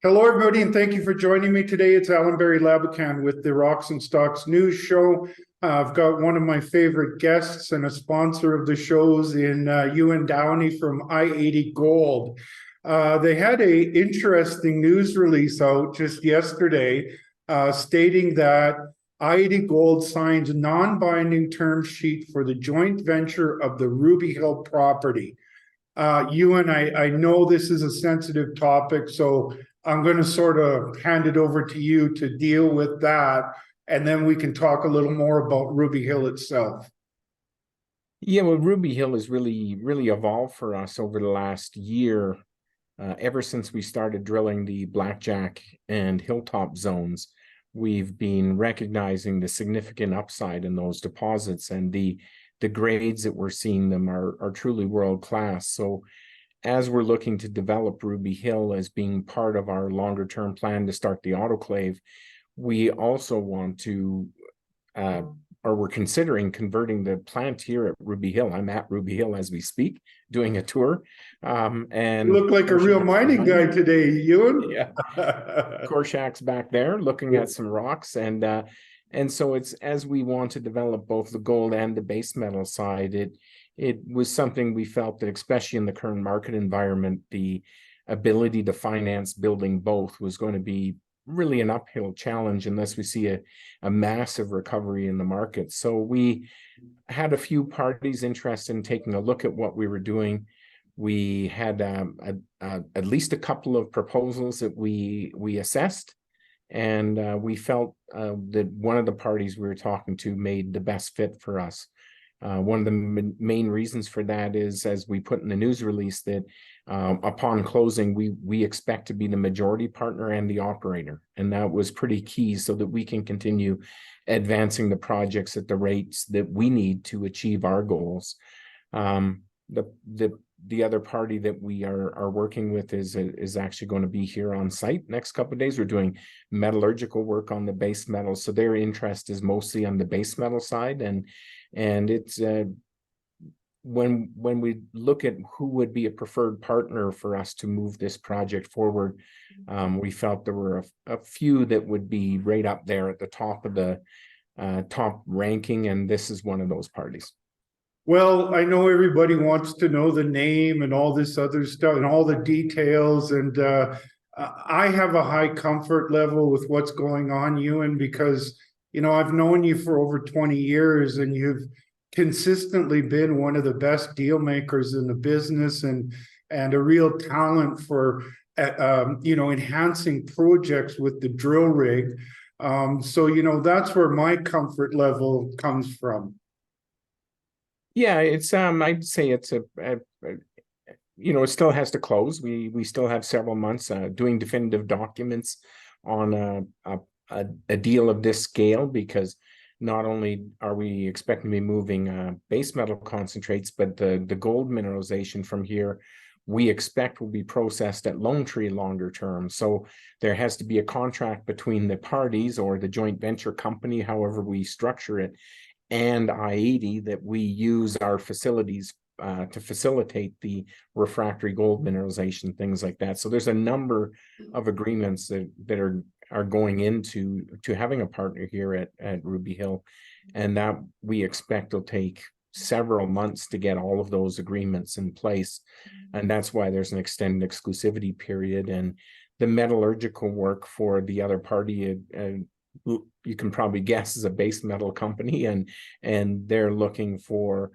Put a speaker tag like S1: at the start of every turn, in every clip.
S1: Hello, everybody, and thank you for joining me today. It's Allan Laboucan with the Rocks and Stocks News Show. I've got one of my favorite guests and a sponsor of the shows in Ewan Downey from i-80 Gold. They had a interesting news release out just yesterday stating that i-80 Gold signs non-binding term sheet for the joint venture of the Ruby Hill property. Ewan, I know this is a sensitive topic, so I'm going to sort of hand it over to you to deal with that, and then we can talk a little more about Ruby Hill itself.
S2: Yeah, well, Ruby Hill has really evolved for us over the last year, ever since we started drilling the Blackjack and Hilltop zones. We've been recognizing the significant upside in those deposits, and the grades that we're seeing them are truly world-class. So as we're looking to develop Ruby Hill as being part of our longer term plan to start the autoclave, we also want to, or we're considering converting the plant here at Ruby Hill. I'm at Ruby Hill as we speak, doing a tour. And
S1: you look like a real mining guy today, Ewan.
S2: Yeah, Korshak's back there looking at some rocks, and so it's as we want to develop both the gold and the base metal side, it was something we felt that, especially in the current market environment, the ability to finance building both was going to be really an uphill challenge unless we see a massive recovery in the market. So we had a few parties interested in taking a look at what we were doing. We had at least a couple of proposals that we assessed, and we felt that one of the parties we were talking to made the best fit for us. One of the main reasons for that is, as we put in the news release, that upon closing, we expect to be the majority partner and the operator. And that was pretty key so that we can continue advancing the projects at the rates that we need to achieve our goals. The other party that we are working with is actually going to be here on site next couple of days. We're doing metallurgical work on the base metal, so their interest is mostly on the base metal side, and it's when we look at who would be a preferred partner for us to move this project forward, we felt there were a few that would be right up there at the top of the top ranking, and this is one of those parties.
S1: Well, I know everybody wants to know the name and all this other stuff and all the details. And I have a high comfort level with what's going on, Ewan, because, I've known you for over 20 years and you've consistently been one of the best deal makers in the business and a real talent for, enhancing projects with the drill rig. So, that's where my comfort level comes from.
S2: Yeah, it's I'd say it's it still has to close. We still have several months doing definitive documents on a deal of this scale, because not only are we expecting to be moving base metal concentrates, but the gold mineralization from here we expect will be processed at Lone Tree longer term. So there has to be a contract between the parties or the joint venture company, however we structure it, and i-80 that we use our facilities to facilitate the refractory gold mineralization, things like that. So there's a number of agreements that are going into having a partner here at Ruby Hill, and that we expect will take several months to get all of those agreements in place. And that's why there's an extended exclusivity period. And the metallurgical work for the other party, you can probably guess, is a base metal company, and they're looking for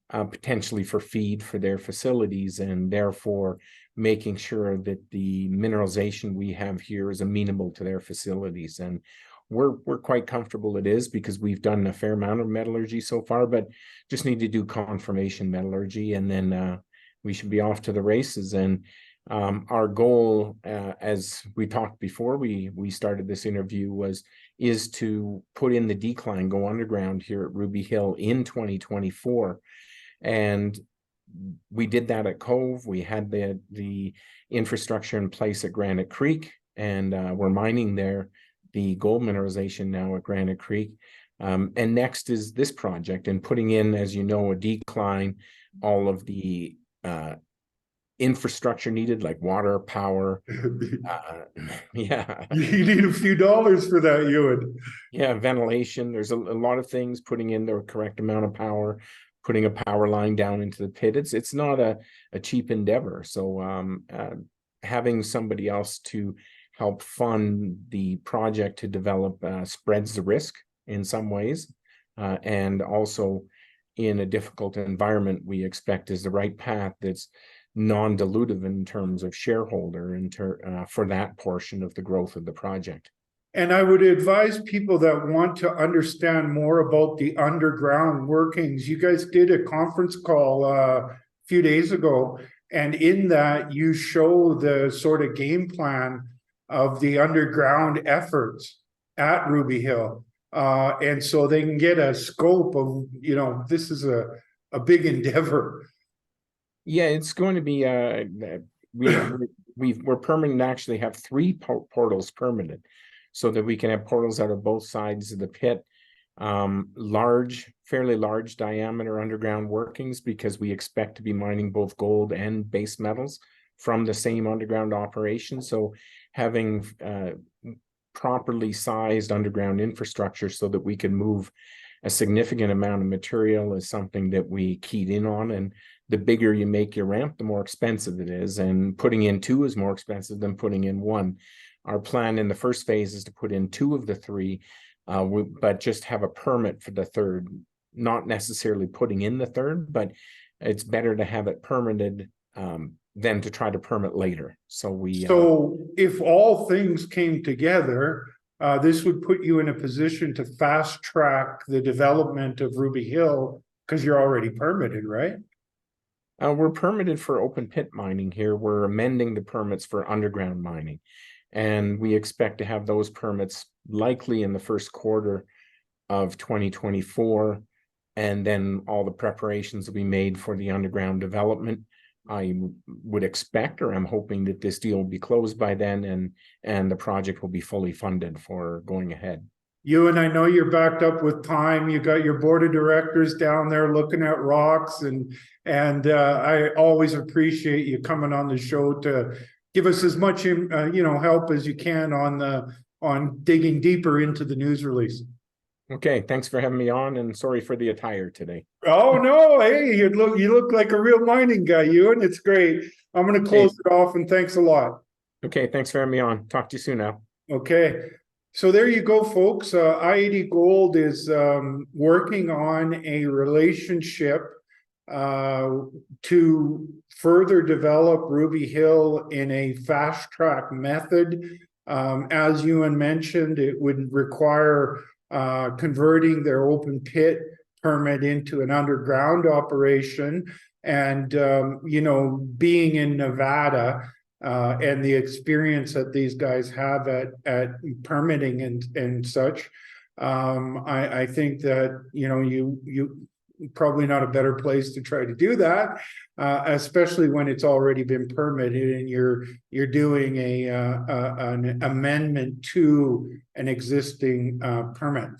S2: potentially for feed for their facilities, and therefore making sure that the mineralization we have here is amenable to their facilities. And we're quite comfortable it is, because we've done a fair amount of metallurgy so far, but just need to do confirmation metallurgy, and then we should be off to the races. And our goal, as we talked before we started this interview, is to put in the decline, go underground here at Ruby Hill in 2024. And we did that at Cove. We had the infrastructure in place at Granite Creek, and we're mining there, the gold mineralization now at Granite Creek. And next is this project, and putting in, as you know, a decline, all of the infrastructure needed, like water, power. Yeah.
S1: You need a few dollars for that, Ewan.
S2: Yeah, ventilation. There's a lot of things, putting in the correct amount of power, putting a power line down into the pit. It's not a cheap endeavor. So having somebody else to help fund the project to develop spreads the risk in some ways. And also in a difficult environment, we expect is the right path that's non-dilutive in terms of shareholder for that portion of the growth of the project.
S1: And I would advise people that want to understand more about the underground workings. You guys did a conference call a few days ago, and in that you show the sort of game plan of the underground efforts at Ruby Hill. And so they can get a scope of, this is a big endeavor.
S2: Yeah, it's going to be we're permanent, actually have 3 portals permanent, so that we can have portals out of both sides of the pit. Fairly large diameter underground workings, because we expect to be mining both gold and base metals from the same underground operation. So having properly sized underground infrastructure so that we can move a significant amount of material is something that we keyed in on. And the bigger you make your ramp, the more expensive it is. And putting in 2 is more expensive than putting in 1. Our plan in the first phase is to put in 2 of the 3, but just have a permit for the 3rd, not necessarily putting in the 3rd, but it's better to have it permitted than to try to permit later. So
S1: if all things came together, this would put you in a position to fast track the development of Ruby Hill, because you're already permitted, right?
S2: We're permitted for open pit mining here. We're amending the permits for underground mining. And we expect to have those permits likely in the first quarter of 2024. And then all the preparations will be made for the underground development. I would expect, or I'm hoping, that this deal will be closed by then, and the project will be fully funded for going ahead.
S1: And I know you're backed up with time. You got your board of directors down there looking at rocks, and I always appreciate you coming on the show to give us as much help as you can on digging deeper into the news release.
S2: Okay, thanks for having me on, and sorry for the attire today.
S1: Oh no, hey, you look like a real mining guy, Ewan. It's great. I'm going to close it off, and thanks a lot.
S2: Okay, thanks for having me on. Talk to you soon now.
S1: Okay. So there you go, folks. i-80 Gold is working on a relationship to further develop Ruby Hill in a fast track method. As Ewan mentioned, it would require converting their open pit permit into an underground operation. And, being in Nevada, and the experience that these guys have at permitting and such, I think that you probably not a better place to try to do that, especially when it's already been permitted and you're doing an amendment to an existing permit.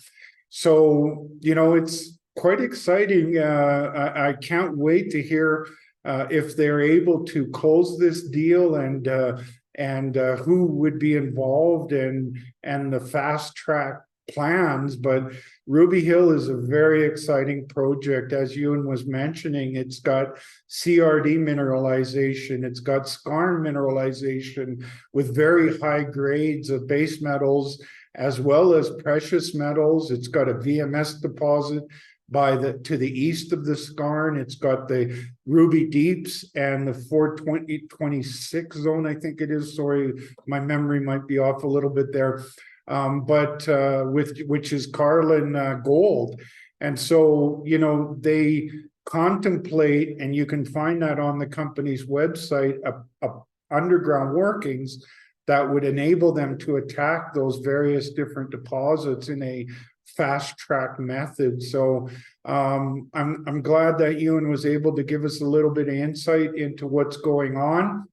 S1: So it's quite exciting. I can't wait to hear if they're able to close this deal, and who would be involved, and the fast track plans. But Ruby Hill is a very exciting project. As Ewan was mentioning, it's got CRD mineralization, it's got skarn mineralization with very high grades of base metals as well as precious metals. It's got a VMS deposit to the east of the skarn. It's got the Ruby Deeps and the 426 zone, I think it is. Sorry, my memory might be off a little bit there. Which is Carlin gold. And so, they contemplate, and you can find that on the company's website, underground workings that would enable them to attack those various different deposits in a fast track method. So I'm glad that Ewan was able to give us a little bit of insight into what's going on.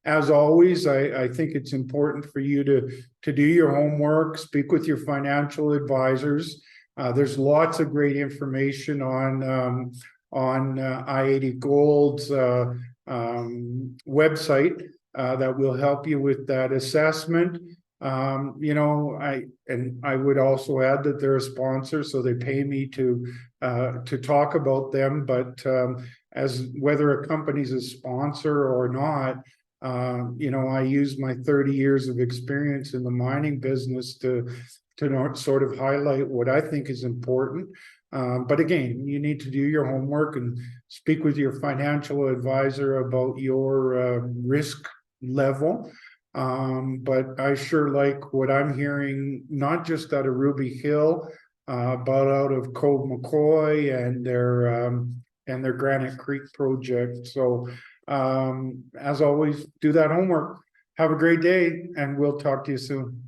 S1: As always, I think it's important for you to do your homework, speak with your financial advisors. There's lots of great information on i-80 Gold's website that will help you with that assessment. You know, I would also add that they're a sponsor, so they pay me to talk about them. But as whether a company's a sponsor or not, you know, I use my 30 years of experience in the mining business to sort of highlight what I think is important. But again, you need to do your homework and speak with your financial advisor about your risk level. But I sure like what I'm hearing, not just out of Ruby Hill, but out of Cove McCoy and their Granite Creek project. So as always, do that homework. Have a great day, and we'll talk to you soon.